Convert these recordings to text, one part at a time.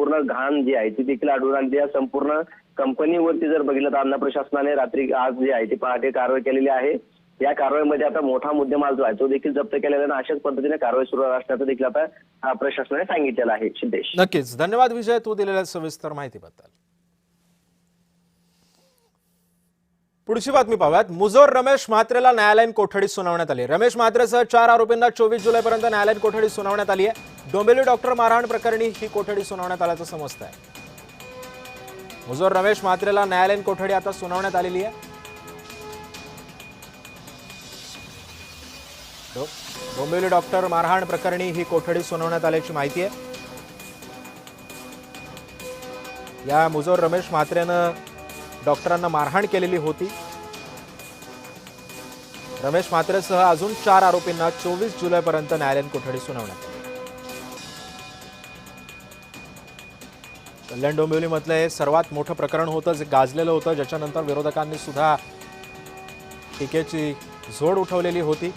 संपूर्ण घाण जी आहे ती देखील आढळून आली आहे। संपूर्ण कंपनीवरती जर बघितलं तर अन्न प्रशासनाने रात्री आज जी आहे ती पहाटे कारवाई केलेली आहे। या कारवाईमध्ये आता मोठा मुद्देमाल जो आहे तो देखील जप्त केलेला आहे। अशाच पद्धतीने कारवाई सुरू असल्याचं देखील आता प्रशासनाने सांगितलेलं आहे। सिद्धेश, नक्कीच धन्यवाद विजय, तू दिलेल्या सविस्तर माहितीबद्दल। पुढची बातमी पाहूयात। मुजोर रमेश म्हात्रेला न्यायालयीन कोठडी सुनावण्यात आली। रमेश म्हात्रेसह 4 आरोपींना 24 जुलैपर्यंत न्यायालयीन कोठडी सुनावण्यात आली आहे। डोंबिवली डॉक्टर मारहाण प्रकरणी ही कोठडी सुनावण्यात आल्याचं समजतं आहे। मुजोर रमेश म्हात्रेला न्यायालयीन कोठडी आता सुनावण्यात आलेली आहे। डोंबिवली डॉक्टर मारहाण प्रकरणी ही कोठडी सुनावण्यात आल्याची माहिती आहे। या मुजोर रमेश म्हात्रेनं डॉक्टरांना मारहाण केलेली होती। रमेश म्हात्रेसह अजून 4 आरोपींना 24 जुलैपर्यंत न्यायालयीन कोठडी सुनावण्यात आली। कल्याण डोंबिवलीमधलं हे सर्वात मोठं प्रकरण होतं, जे गाजलेलं होतं, ज्याच्यानंतर विरोधकांनी सुद्धा टीकेची झोड उठवलेली होती।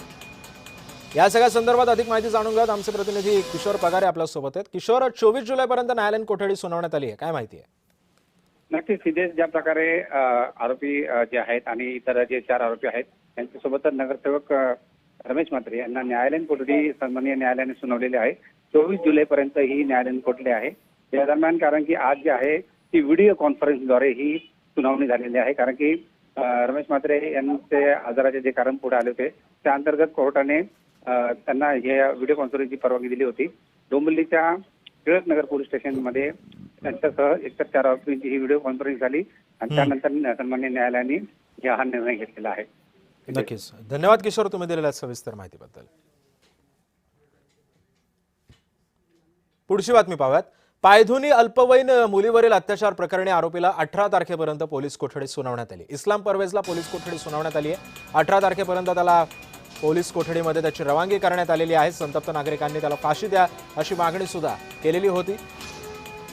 या सगळ्या संदर्भात अधिक माहिती जाणून घेऊयात। आमचे प्रतिनिधी किशोर पगारे आपल्या सोबत आहेत। किशोर, 24 जुलैपर्यंत न्यायालयीन कोठडी सुनावण्यात आली आहे, काय माहिती आहे? नक्कीच सिद्धेश, ज्या प्रकारे आरोपी जे आहेत आणि इतर जे 4 आरोपी आहेत त्यांच्यासोबत नगरसेवक रमेश म्हात्रे यांना न्यायालयीन कोठडी सन्माननीय न्यायालयाने सुनावलेली आहे। 24 जुलैपर्यंत ही न्यायालयीन कोठडी आहे। या दरम्यान कारण की आज जे आहे ती व्हिडिओ कॉन्फरन्सद्वारे ही सुनावणी झालेली आहे। कारण की रमेश म्हात्रे यांचे आजाराचे जे कारण पुढे आले होते त्या अंतर्गत कोर्टाने त्यांना हे व्हिडिओ कॉन्फरन्सची परवानगी दिली होती। डोंबिवलीच्या टिळक नगर पोलीस स्टेशनमध्ये त्यांच्यासह एकतर 4 आरोपींची ही व्हिडिओ कॉन्फरन्स झाली आणि त्यानंतर सन्माननीय न्यायालयाने हा निर्णय घेतलेला आहे। नक्कीच धन्यवाद किशोर, तुम्ही दिलेल्या सविस्तर माहितीबद्दल। पुढची बातमी पाहूयात। पायधुनी अल्पवयीन मुलीवरील अत्याचार प्रकरणी आरोपीला 18 तारखेपर्यंत पोलीस कोठडी सुनावण्यात आली। इस्लाम परवेजला पोलीस कोठडी सुनावण्यात आली आहे। 18 तारखेपर्यंत त्याला पोलीस कोठडीमध्ये त्याची रवानगी करण्यात आलेली आहे। संतप्त नागरिकांनी त्याला फाशी द्या अशी मागणी सुद्धा केलेली होती।